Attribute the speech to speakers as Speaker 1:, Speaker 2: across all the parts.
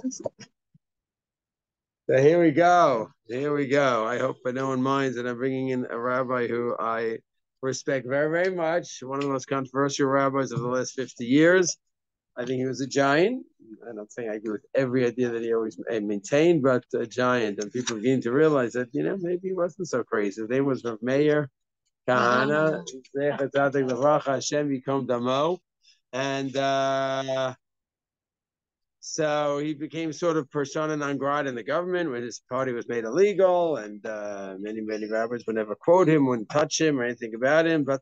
Speaker 1: So here we go. Here we go. I hope no one minds that I'm bringing in a rabbi who I respect very, very much. One of the most controversial rabbis of the last 50 years. I think he was a giant. I don't think I agree with every idea that he always maintained, but a giant. And people begin to realize that, maybe he wasn't so crazy. His name was Mayor Kahana, Hashem Yikom Damo. And so he became sort of persona non grata in the government when his party was made illegal, and many, many rabbis would never quote him, wouldn't touch him or anything about him. But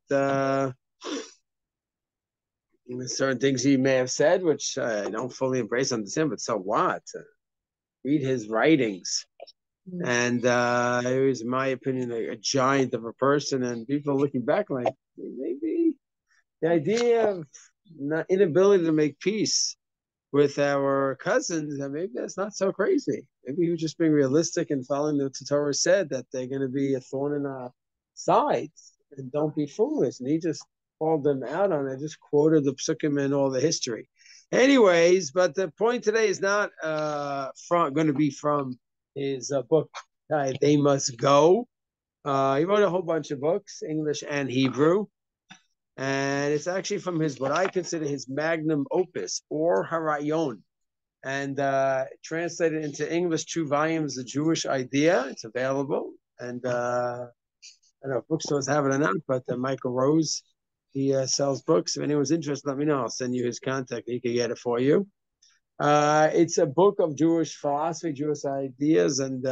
Speaker 1: certain things he may have said, which I don't fully embrace, understand, but so what? Read his writings. And he was, in my opinion, a giant of a person, and people looking back like, maybe the idea of inability to make peace with our cousins, and maybe that's not so crazy. Maybe he was just being realistic and following what the Torah said, that they're going to be a thorn in our sides, and don't be foolish. And he just called them out on it, just quoted the psukim and all the history. Anyways, but the point today is not going to be from his book, They Must Go. He wrote a whole bunch of books, English and Hebrew. And it's actually from what I consider his magnum opus, Or Harayon, and translated into English, 2 volumes, The Jewish Idea. It's available. And I don't know if bookstores have it or not, but Michael Rose, he sells books. If anyone's interested, let me know. I'll send you his contact. He can get it for you. It's a book of Jewish philosophy, Jewish ideas, and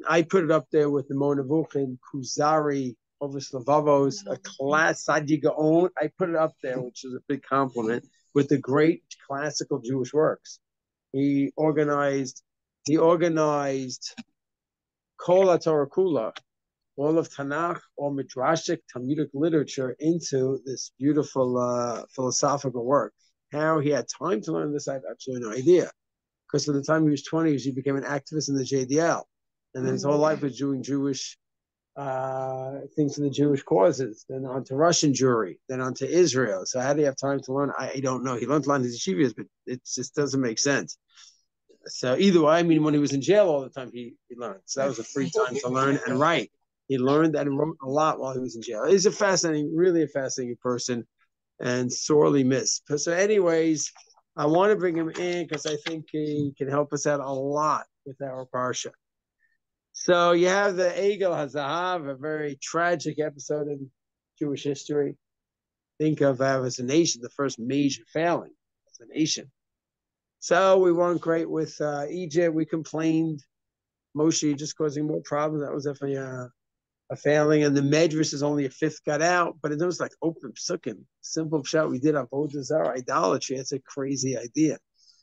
Speaker 1: I put it up there with the Monavuchin, Kuzari, over Slavovos, a class Sadi Gaon. I put it up there, which is a big compliment, with the great classical Jewish works. He organized Kol HaTorah Kula, all of Tanakh, all Midrashic, Talmudic literature into this beautiful philosophical work. How he had time to learn this, I have absolutely no idea. Because by the time he was 20, he became an activist in the JDL. And then his whole life was doing Jewish things in the Jewish causes, then on to Russian Jewry, then on to Israel. So how do you have time to learn? I don't know. He learned a lot in his yeshivas, but it just doesn't make sense. So either way, I mean, when he was in jail all the time, he learned. So that was a free time to learn and write. He learned and wrote a lot while he was in jail. He's really a fascinating person, and sorely missed. So anyways, I want to bring him in because I think he can help us out a lot with our parsha. So you have the Egel HaZahav, a very tragic episode in Jewish history. Think of as a nation, the first major failing as a nation. So we weren't great with Egypt. We complained. Moshe just causing more problems. That was definitely a failing. And the Medrash is only a fifth got out, but it was like open psukim. Simple pshat. We did Avodah Zarah, idolatry. It's a crazy idea.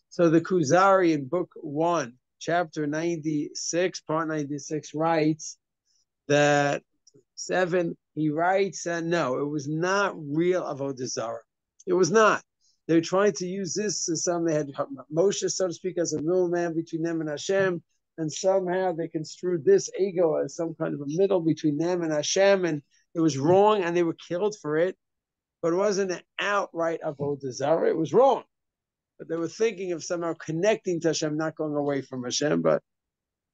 Speaker 1: So the Kuzari in book 1, chapter 96, part 96, writes that 7, he writes that no, it was not real Avodah Zarah. It was not. They were trying to use this as they had Moshe, so to speak, as a middleman between them and Hashem, and somehow they construed this ego as some kind of a middle between them and Hashem, and it was wrong, and they were killed for it, but it wasn't an outright Avodah Zarah. It was wrong. But they were thinking of somehow connecting to Hashem, not going away from Hashem, but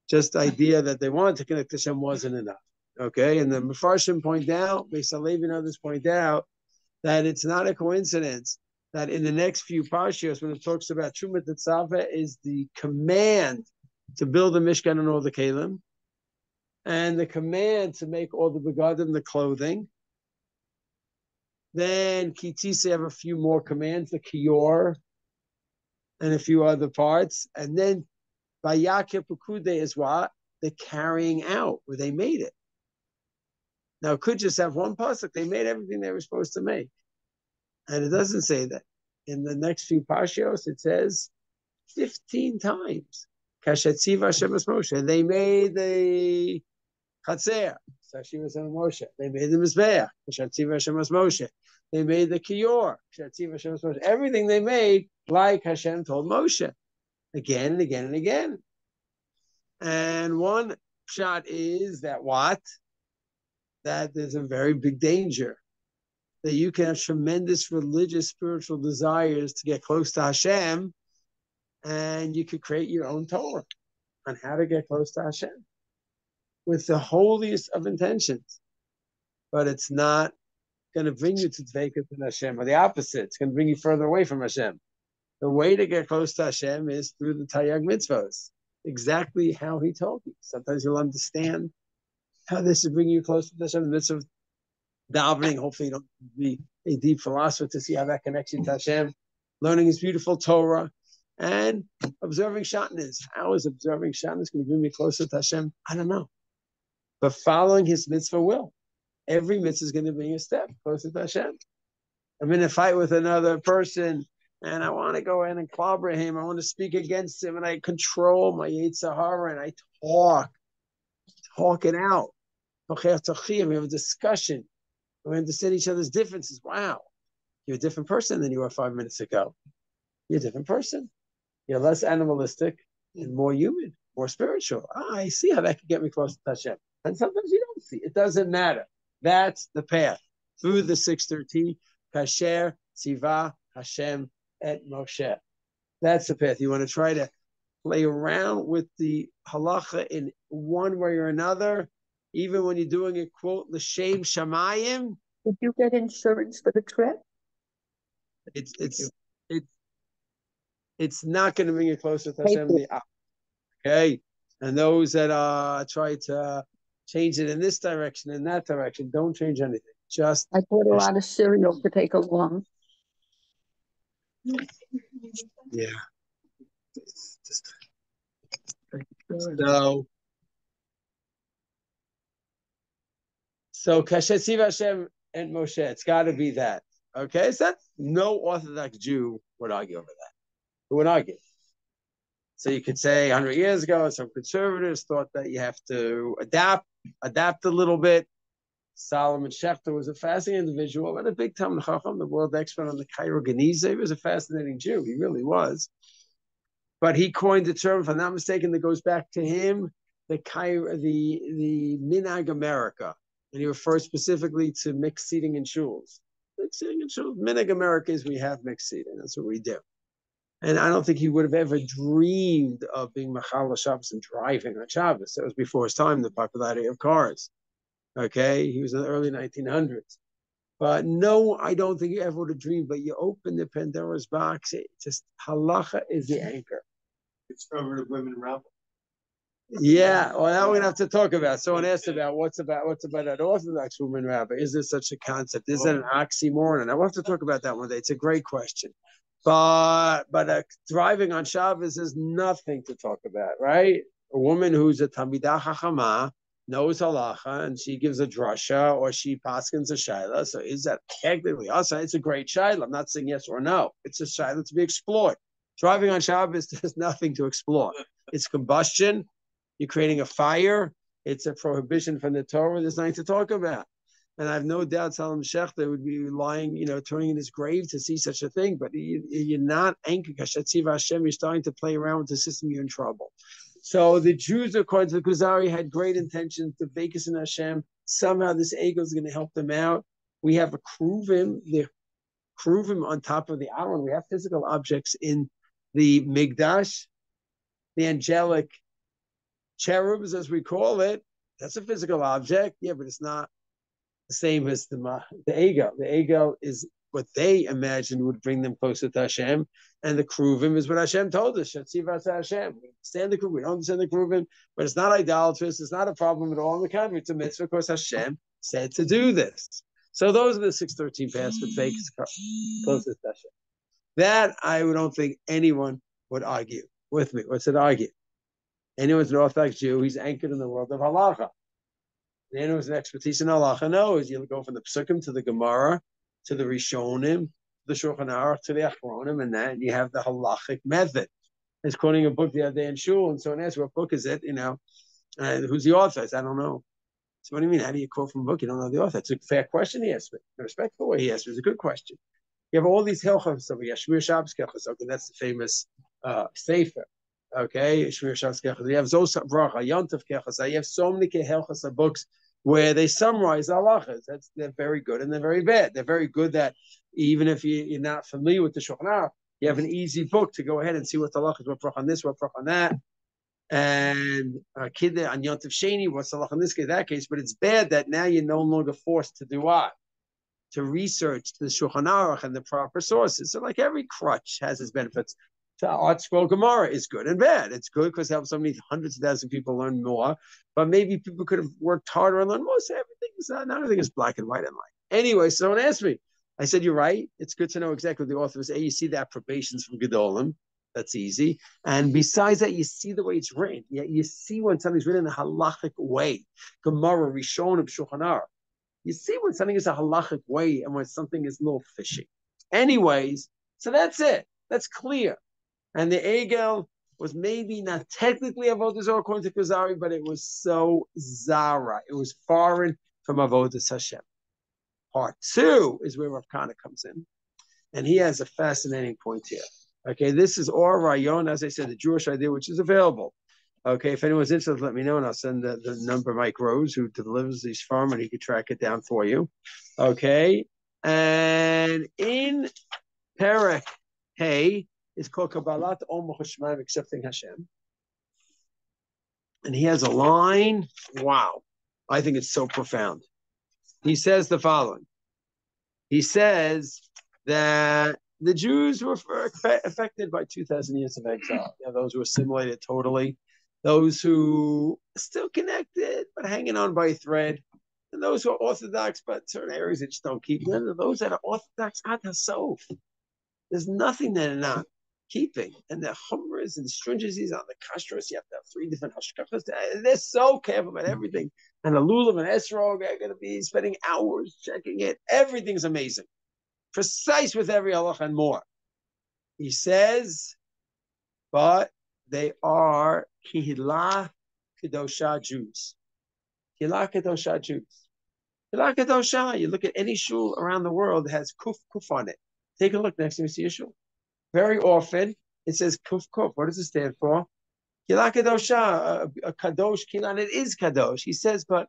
Speaker 1: just the idea that they wanted to connect to Hashem wasn't enough. Okay, and the Mefarshim point out, Beis Halevi and others point out, that it's not a coincidence that in the next few parshas, when it talks about Trumat Tetzaveh, is the command to build the Mishkan and all the Kalim, and the command to make all the begadim, the clothing. Then Kitise have a few more commands, the Kiyor, and a few other parts. And then Vayakeh Pekude is what? The carrying out, where they made it. Now, it could just have one pasuk. They made everything they were supposed to make. And it doesn't say that. In the next few parshas, it says 15 times. Kashetziv Hashem es Moshe. And they made the Chatzer. Hashem es Moshe. They made the Mizbeach. Kashetziv Hashem es Moshe. They made the Kiyor. Kashetziv Hashem es Moshe. Everything they made, like Hashem told Moshe. Again and again and again. And one shot is that what? That there's a very big danger. That you can have tremendous religious, spiritual desires to get close to Hashem, and you could create your own Torah on how to get close to Hashem with the holiest of intentions. But it's not going to bring you to Dveikus and Hashem, or the opposite. It's going to bring you further away from Hashem. The way to get close to Hashem is through the Taryag mitzvahs, exactly how He told you. Sometimes you'll understand how this is bringing you closer to Hashem. The mitzvah of davening, hopefully you don't be a deep philosopher to see how that connects you to Hashem. Learning His beautiful Torah and observing Shatnez. How is observing Shatnez going to bring me closer to Hashem? I don't know. But following His mitzvah will. Every mitzvah is going to bring a step closer to Hashem. I'm in a fight with another person, and I want to go in and clobber him. I want to speak against him, and I control my Yetzer Hara, and I talk it out. We have a discussion. We understand each other's differences. Wow, you're a different person than you were 5 minutes ago. You're a different person. You're less animalistic and more human, more spiritual. I see how that could get me close to Hashem. And sometimes you don't see. It doesn't matter. That's the path. Through the 613, Kasher, Tziva, Hashem, et Moshe. That's the path. You want to try to play around with the halacha in one way or another, even when you're doing it, quote, l'shem shamayim.
Speaker 2: Did you get insurance for the trip?
Speaker 1: It's not going to bring you closer to Hashem. Okay, and those that try to change it in this direction, in that direction, don't change anything. Just
Speaker 2: I bought a lot of cereal to take along.
Speaker 1: Yeah. So Kasher Tziva Hashem and Moshe, it's got to be that. Okay, so that's no Orthodox Jew would argue over that. Who would argue? So you could say 100 years ago, some conservatives thought that you have to adapt a little bit. Solomon Schechter was a fascinating individual and a big Talmid Chacham, the world expert on the Cairo Geniza. He was a fascinating Jew. He really was. But he coined the term, if I'm not mistaken, that goes back to him, the Minhag America. And he refers specifically to mixed seating in shuls. Mixed seating in shuls. Minhag America is we have mixed seating. That's what we do. And I don't think he would have ever dreamed of being Machal Shabbos and driving on Shabbos. That was before his time, the popularity of cars. Okay, he was in the early 1900s. But no, I don't think you ever would have dreamed. But you open the Pandora's box, it just halacha is the anchor.
Speaker 3: It's conservative women rabbi.
Speaker 1: Yeah, well, now we're gonna have to talk about. Someone asked about what's about an Orthodox woman rabbi. Is there such a concept? Is that an oxymoron? And I will have to talk about that one day. It's a great question. But driving on Shabbos is nothing to talk about, right? A woman who's a Talmidah Chachama knows halacha and she gives a drasha or she paskins a shaila. So is that technically also? It's a great shaila. I'm not saying yes or no. It's a shaila to be explored. Driving on Shabbos, there's nothing to explore. It's combustion. You're creating a fire. It's a prohibition from the Torah. There's nothing to talk about. And I have no doubt Solomon Schechter would be lying, turning in his grave to see such a thing. But you're not anchored. Kasher Tziva Hashem, you're starting to play around with the system, you're in trouble. So the Jews, according to the Kuzari, had great intentions to Bekas and Hashem. Somehow this ego is going to help them out. We have a kruvim, the kruvim on top of the Aron. We have physical objects in the Migdash, the angelic cherubs, as we call it. That's a physical object. Yeah, but it's not the same as the ego. The ego is what they imagined would bring them closer to Hashem, and the kruvim is what Hashem told us. Shatzivas Hashem. We understand the kruvim. We don't understand the kruvim, but it's not idolatrous. It's not a problem at all. On the contrary, it's a mitzvah because Hashem said to do this. So those are the 613 paths that take us closer to Hashem. That I don't think anyone would argue with me. What's it argue? Anyone's an Orthodox Jew, he's anchored in the world of halacha. Anyone who's an expertise in halacha knows you go from the Psukim to the Gemara, to the Rishonim, the Shulchan Aruch, to the Achronim, and then you have the halachic method. He's quoting a book the other day in Shul, and someone asked, what book is it? And who's the author? I said, I don't know. So what do you mean? How do you quote from a book? You don't know the author. It's a fair question he asked me. A respectful way he asked me. It's a good question. You have all these hilchos over here. Shmir Shabbos Kechos. Okay, that's the famous sefer. Okay, Shmir Shabbos Kechos. You have Zos Bracha, Yontav Kechos. You have so many hilchos books where they summarize halachas. They're very good and they're very bad. They're very good that even if you're not familiar with the Shulchan Aruch, You have an easy book to go ahead and see what the halach is, what brach on this, what brach on that. And Kidde on Yontif Sheni, what's the halach in this case, that case. But it's bad that now you're no longer forced to do what? To research the Shulchan Aruch and the proper sources. So like every crutch has its benefits. So Art Scroll Gemara is good and bad. It's good because it helps so many hundreds of thousands of people learn more, but maybe people could have worked harder and learned more. So not everything is black and white in life. Anyway, so someone asked me. I said, you're right. It's good to know exactly what the author is. You see the approbations from Gedolim. That's easy. And besides that, you see the way it's written. You see when something's written in a halachic way. Gemara, Rishonim, Shulchan Aruch. You see when something is a halachic way and when something is a little fishy. Anyways, so that's it. That's clear. And the Egel was maybe not technically Avodah Zarah according to Kuzari, but it was so Zara. It was foreign from Avodah Hashem. Part 2 is where R.Kahana comes in. And he has a fascinating point here. Okay, this is Or Rayon, as I said, the Jewish idea, which is available. Okay, if anyone's interested, let me know, and I'll send the number Mike Rose, who delivers these from, and he can track it down for you. Okay, and in Perek Hey, it's called Kabbalat Om Chashmaim, accepting Hashem. And he has a line, wow, I think it's so profound. He says the following. He says that the Jews were affected by 2,000 years of exile. Those who assimilated totally, those who are still connected but hanging on by a thread, and those who are Orthodox but certain areas that just don't keep them, and those that are Orthodox ad hasof. There's nothing that they're not keeping. And the chumras and stringencies on the kashrus, you have to have 3 different hashkachas. They're so careful about everything. And the lulav and esrog are going to be spending hours checking it. Everything's amazing. Precise with every halach and more. He says, but they are Kihila Kedosha Jews. Kihila Kedosha Jews. Kihila Kedosha, you look at any shul around the world that has kuf on it. Take a look next time you see a shul. Very often it says kuf. What does it stand for? Kihila Kedosha, a kadosh, Kilan, it is kadosh. He says, but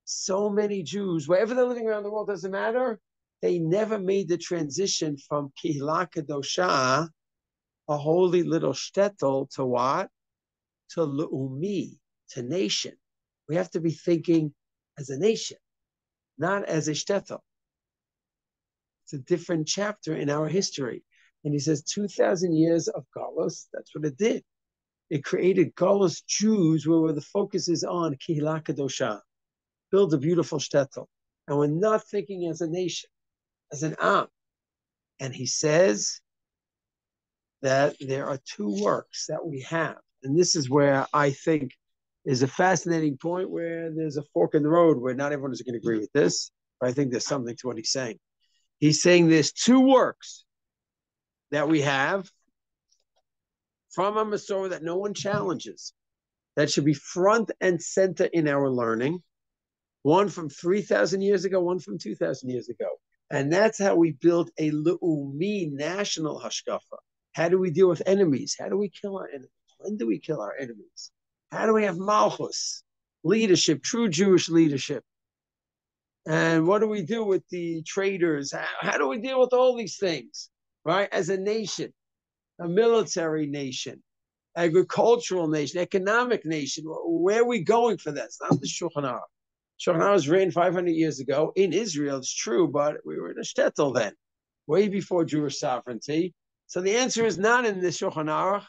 Speaker 1: so many Jews, wherever they're living around the world, doesn't matter. They never made the transition from Kihila Kedosha, a holy little shtetl, to what? To Le'umi, to nation. We have to be thinking as a nation, not as a shtetl. It's a different chapter in our history. And he says 2,000 years of galus, that's what it did. It created galus Jews where the focus is on Kihila Kedosha. Build a beautiful shtetl. And we're not thinking as a nation, as an am. And he says that there are 2 works that we have. And this is where I think is a fascinating point where there's a fork in the road where not everyone is going to agree with this. But I think there's something to what he's saying. He's saying there's 2 works that we have from a Masorah that no one challenges, that should be front and center in our learning. One from 3,000 years ago, one from 2,000 years ago. And that's how we build a Le'umi national hashkafa. How do we deal with enemies? How do we kill our enemies? When do we kill our enemies? How do we have malchus, leadership, true Jewish leadership? And what do we do with the traitors? How do we deal with all these things, right? As a nation, a military nation, agricultural nation, economic nation. Where are we going for this? Not the Shulchan Aruch. Shulchan Aruch was written 500 years ago in Israel. It's true, but we were in a shtetl then, way before Jewish sovereignty. So the answer is not in the Shulchan Aruch.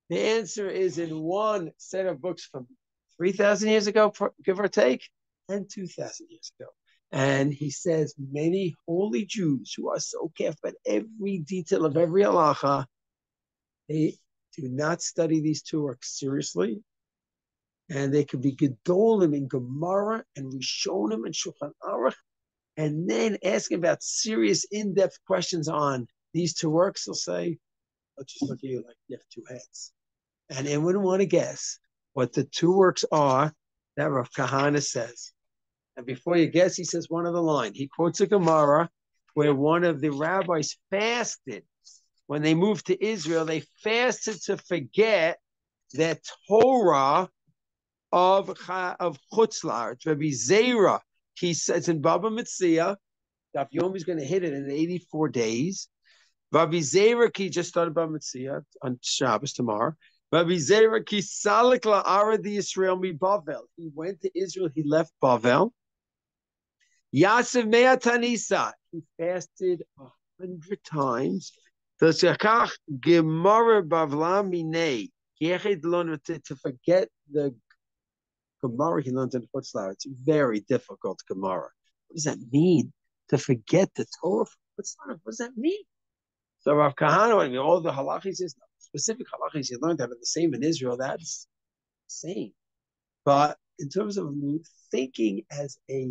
Speaker 1: The answer is in one set of books from 3,000 years ago, give or take, and 2,000 years ago. And he says many holy Jews who are so careful about every detail of every halacha, they do not study these 2 works seriously. And they could be Gedolim in Gemara and Rishonim and Shulchan Aruch, and then asking about serious, in-depth questions on these 2 works. They'll say, I'll just look at you like you have 2 heads. And anyone wouldn't want to guess what the 2 works are that R.Kahana says. And before you guess, he says one other line. He quotes a Gemara where one of the rabbis fasted. When they moved to Israel, they fasted to forget their Torah of Chutzlar. Rabbi Zera, he says in Baba Metzia, Daf Yomi is going to hit it in 84 days. Rabbi Zera ki just started by Mitzvah on Shabbos tomorrow. Rabbi Zera ki salik la'ara di Yisrael mi Bavel. He went to Israel. He left Bavel. Yasev mea tanisa. He fasted 100 times. T'shakach gemara bavla minei. To forget the Gemara he learned in the Chutzlar. It's very difficult Gemara. What does that mean? To forget the Torah? What does that mean? So R.Kahana, I mean, all the halachis, specific halachis you learned that are the same in Israel, that's the same. But in terms of thinking as a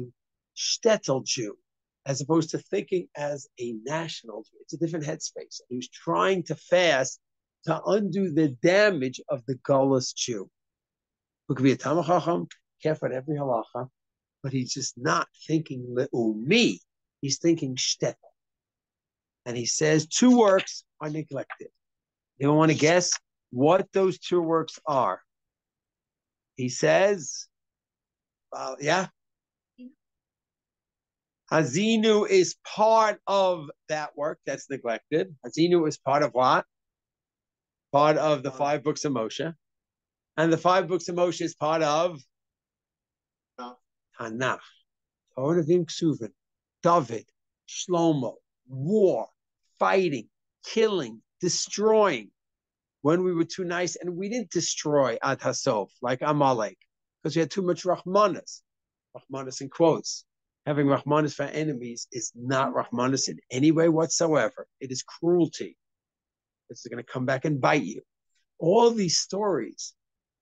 Speaker 1: Shtetl Jew, as opposed to thinking as a national Jew, it's a different headspace. He was trying to fast to undo the damage of the gullus Jew, who could be a Talmid Chacham, careful at every halacha, but he's just not thinking le'umi. He's thinking Shtetl. And he says 2 works are neglected. Anyone want to guess what those 2 works are? He says, yeah. Hazinu is part of that work that's neglected. Hazinu is part of what? Part of the 5 books of Moshe. And the 5 books of Moshe is part of Tanakh. Torah Nevim Ksuvim, David, Shlomo, war, fighting, killing, destroying. When we were too nice, and we didn't destroy Ad Hasov like Amalek, because we had too much Rahmanas. Rahmanas in quotes. Having Rahmanas for enemies is not Rahmanas in any way whatsoever. It is cruelty. It's going to come back and bite you. All these stories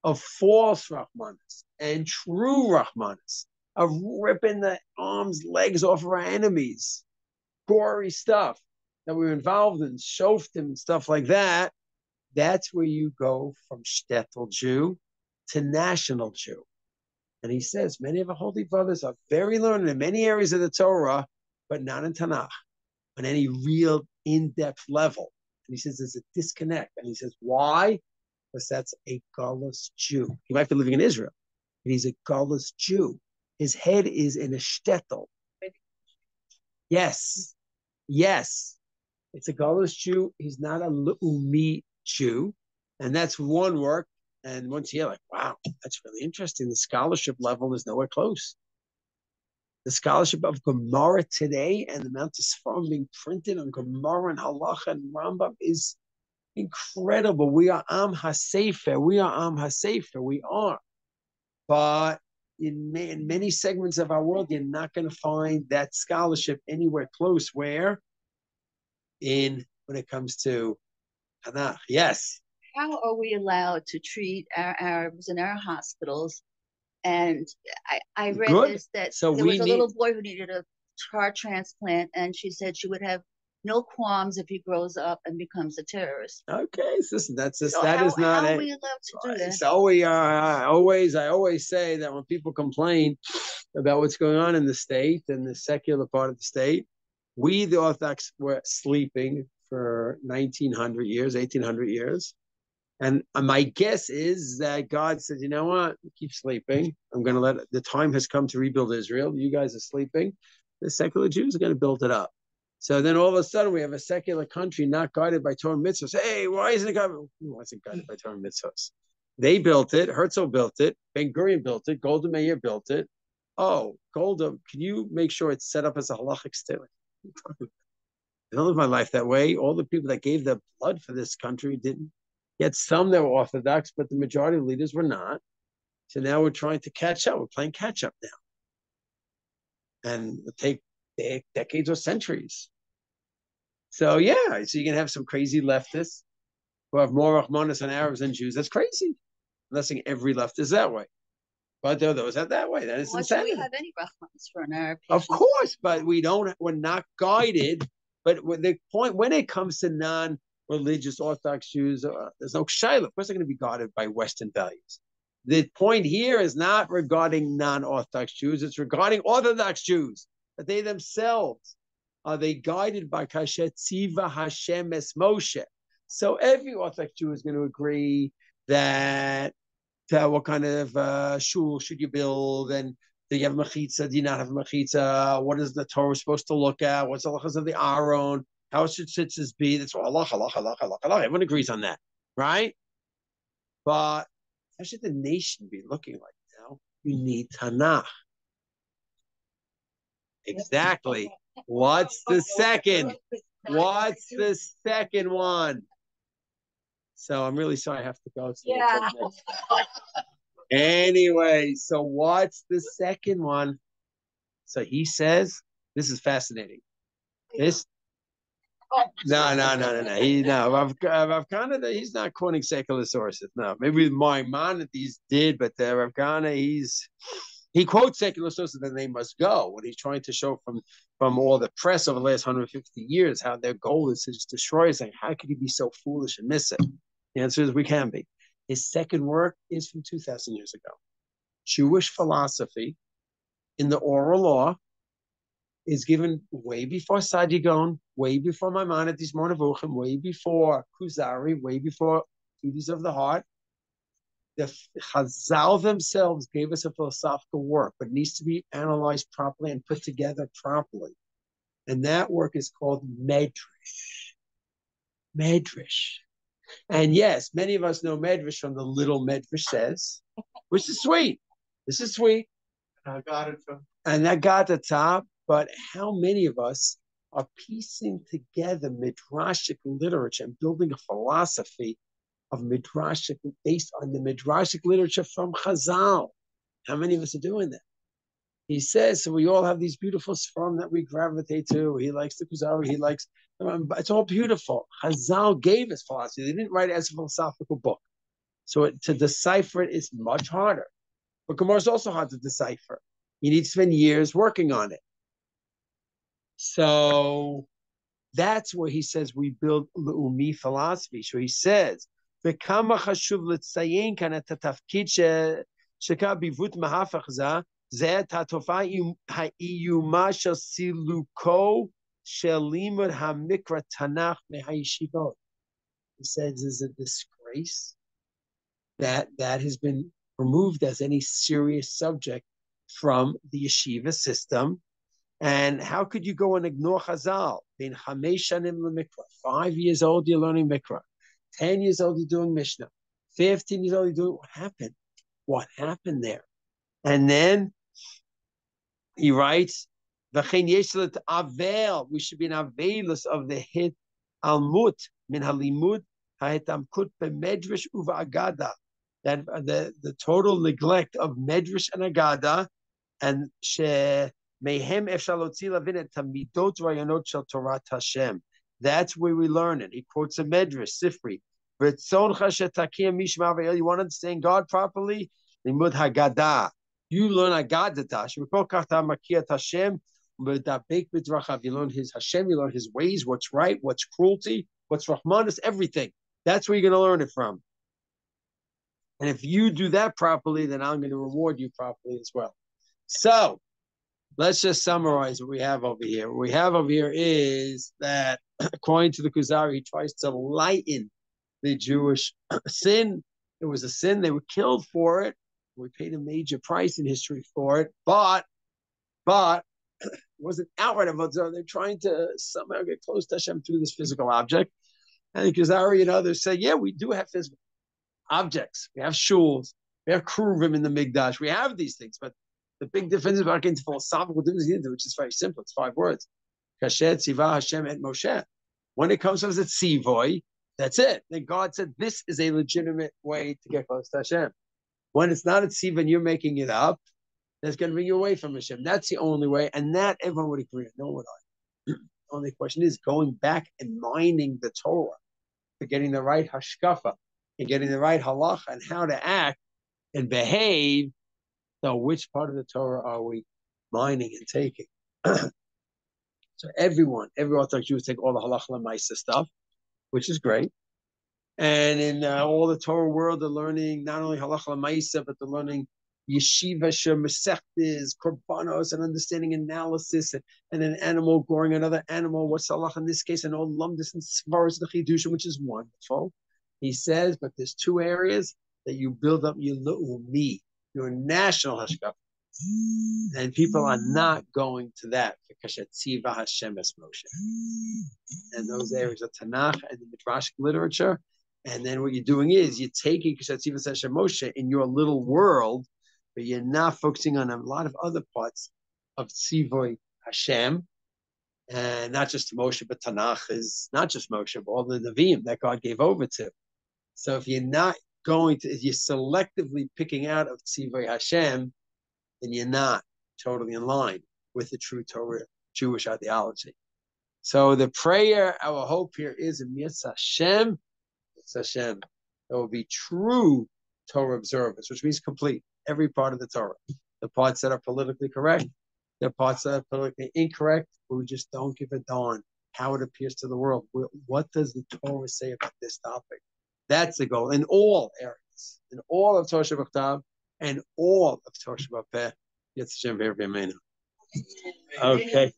Speaker 1: of false Rahmanas and true Rahmanas, of ripping the arms, legs off of our enemies, gory stuff that we were involved in, shoftim and stuff like that. That's where you go from Shtetl Jew to national Jew. And he says many of our holy brothers are very learned in many areas of the Torah, but not in Tanakh on any real in-depth level. And he says there's a disconnect. And he says, why? Because that's a gullus Jew. He might be living in Israel, but he's a gullus Jew. His head is in a shtetl. Yes. Yes. It's a gullus Jew. He's not a le'umi Jew. And that's one work. And once you're like, wow, that's really interesting. The scholarship level is nowhere close. The scholarship of Gemara today and the amount of Sfarim being printed on Gemara and Halacha and Rambam is incredible. We are Am HaSefer. We are Am HaSefer. We are. But in many segments of our world, you're not going to find that scholarship anywhere close. Where? When it comes to Tanakh. Yes.
Speaker 2: How are we allowed to treat our Arabs in our hospitals? And I read
Speaker 1: Good.
Speaker 2: this, that
Speaker 1: So
Speaker 2: there was a little boy who needed a heart transplant, and she said she would have no qualms if he grows up and becomes a terrorist.
Speaker 1: Okay, so that's
Speaker 2: So
Speaker 1: that
Speaker 2: how,
Speaker 1: is not
Speaker 2: how
Speaker 1: it.
Speaker 2: are we allowed to do that?
Speaker 1: So I always say that when people complain about what's going on in the state and the secular part of the state, we the Orthodox were sleeping for 1900 years, 1800 years. And my guess is that God said, you know what, keep sleeping. I'm going to the time has come to rebuild Israel. You guys are sleeping. The secular Jews are going to build it up. So then all of a sudden we have a secular country not guided by Torah mitzvahs. Hey, why isn't it guided? Who wasn't guided by Torah mitzvahs? They built it. Herzl built it. Ben Gurion built it. Golda Meir built it. Oh, Golda, can you make sure it's set up as a halachic state? I don't live my life that way. All the people that gave their blood for this country didn't. Yet some that were Orthodox, but the majority of leaders were not. So now we're trying to catch up. We're playing catch up now. And it'll take decades or centuries. So yeah, so you can have some crazy leftists who have more Rahmanis on Arabs than Jews. That's crazy. I'm not saying every left is that way. But there are those that way. That is insanity.
Speaker 2: Why do we have any Rahmanis for an Arab patient?
Speaker 1: Of course, but we're not guided. But the point, when it comes to non-religious Orthodox Jews, there's no shayla. Of course, they're going to be guided by Western values. The point here is not regarding non-Orthodox Jews. It's regarding Orthodox Jews, that they themselves, are they guided by Kasher Tziva Hashem Es Moshe? So every Orthodox Jew is going to agree that what kind of shul should you build, and do you have a mechitza? Do you not have a mechitza? What is the Torah supposed to look at? What's the halachas of the Aron? How should tzitzis be? That's all halach, halach, halach, halach, halach. Everyone agrees on that, right? But how should the nation be looking like now? You need Tanakh. Exactly. What's the second? What's the second one? So I'm really sorry I have to go. Yeah. Anyway, so what's the second one? So he says, this is fascinating. This no. Rav Kahana, he's not quoting secular sources. No, maybe Maimonides did, but Rav Kahana, he quotes secular sources, and they must go. What he's trying to show from all the press over the last 150 years, how their goal is to just destroy us. Like, how could he be so foolish and miss it? The answer is we can be. His second work is from 2,000 years ago. Jewish philosophy in the oral law is given way before Sadigon, way before Maimonides, Monavuchim, way before Kuzari, way before Duties of the Heart. The Chazal themselves gave us a philosophical work, but it needs to be analyzed properly and put together properly. And that work is called Medrash. Medrash. And yes, many of us know Medrash from the little Medrash says, which is sweet. This is sweet.
Speaker 3: I got it.
Speaker 1: And that got the top. But how many of us are piecing together midrashic literature and building a philosophy of midrashic based on the midrashic literature from Chazal? How many of us are doing that? He says, so we all have these beautiful sperm that we gravitate to. He likes the Kuzari. He likes, it's all beautiful. Chazal gave us philosophy. They didn't write it as a philosophical book. So to decipher it is much harder. But Gemara is also hard to decipher. You need to spend years working on it. So that's where he says we build Le'umi philosophy. So he says, "V'kama chashuv l'tzayin kan et hatafkid sheka bivut mahafach za zeh hatofa ha'iyuma shel siluko shel limud hamikra tanach mehayishivot." He says, "Is a disgrace that has been removed as any serious subject from the yeshiva system." And how could you go and ignore Chazal? Being 5 years old, you're learning Mikra. 10 years old, you're doing Mishnah. 15 years old, you're doing, what happened? What happened there? And then he writes, we should be an avelus of the hit almut min halimud ha'itamkut bemedrash uva agada. That the total neglect of medrash and agada, and Mehem efshar lotzi lavin et hamidot rayonot shel Torah Hashem. That's where we learn it. He quotes a medrash, Sifri. You want to understand God properly? Limud Haggadah. You learn Haggadah. You learn His Hashem. You learn His ways. What's right? What's cruelty? What's Rahmanis? Everything. That's where you're going to learn it from. And if you do that properly, then I'm going to reward you properly as well. So let's just summarize what we have over here. What we have over here is that, according to the Kuzari, he tries to lighten the Jewish sin. It was a sin. They were killed for it. We paid a major price in history for it. But it wasn't outright about it. They're trying to somehow get close to Hashem through this physical object. And the Kuzari and others say, yeah, we do have physical objects. We have shuls. We have kruvim in the Mikdash. We have these things, but the big difference is about getting to philosophical difference, which is very simple. It's 5 words. Kasher, Tzivah, Hashem, and Moshe. When it comes to the Tzivoy, that's it. Then God said, this is a legitimate way to get close to Hashem. When it's not a Tziva and you're making it up, that's going to bring you away from Hashem. That's the only way. And that everyone would agree. No one would. The only question is going back and mining the Torah, for getting the right hashkafa, and getting the right halacha, and how to act and behave. So which part of the Torah are we mining and taking? So everyone Orthodox Jews take all the halacha l'maisa stuff, which is great. And in all the Torah world, they're learning not only halacha l'maisa, but they're learning yeshiva shemesechtes, korbanos, and understanding analysis, and an animal goring another animal. What's halacha in this case? And all lumdis and svaras the chidushim, which is wonderful. He says, but there's 2 areas that you build up your le'umi, your national hashkafa. And people are not going to that because Hetziva Hashem es Moshe. And those areas of Tanakh and the Midrashic literature. And then what you're doing is you're taking Hetziva Hashem Moshe in your little world, but you're not focusing on a lot of other parts of Tzivoy Hashem. And not just Moshe, but Tanakh is not just Moshe, but all the Nevi'im that God gave over to. So if you're not going to, if you're selectively picking out of Tzivoy Hashem, then you're not totally in line with the true Torah Jewish ideology. So the prayer, our hope here is in Mitzvah Hashem, there will be true Torah observance, which means complete, every part of the Torah. The parts that are politically correct, the parts that are politically incorrect, we just don't give a darn how it appears to the world. What does the Torah say about this topic? That's the goal in all areas, in all of Torah Shabbat and all of Torah Shabbat. Okay.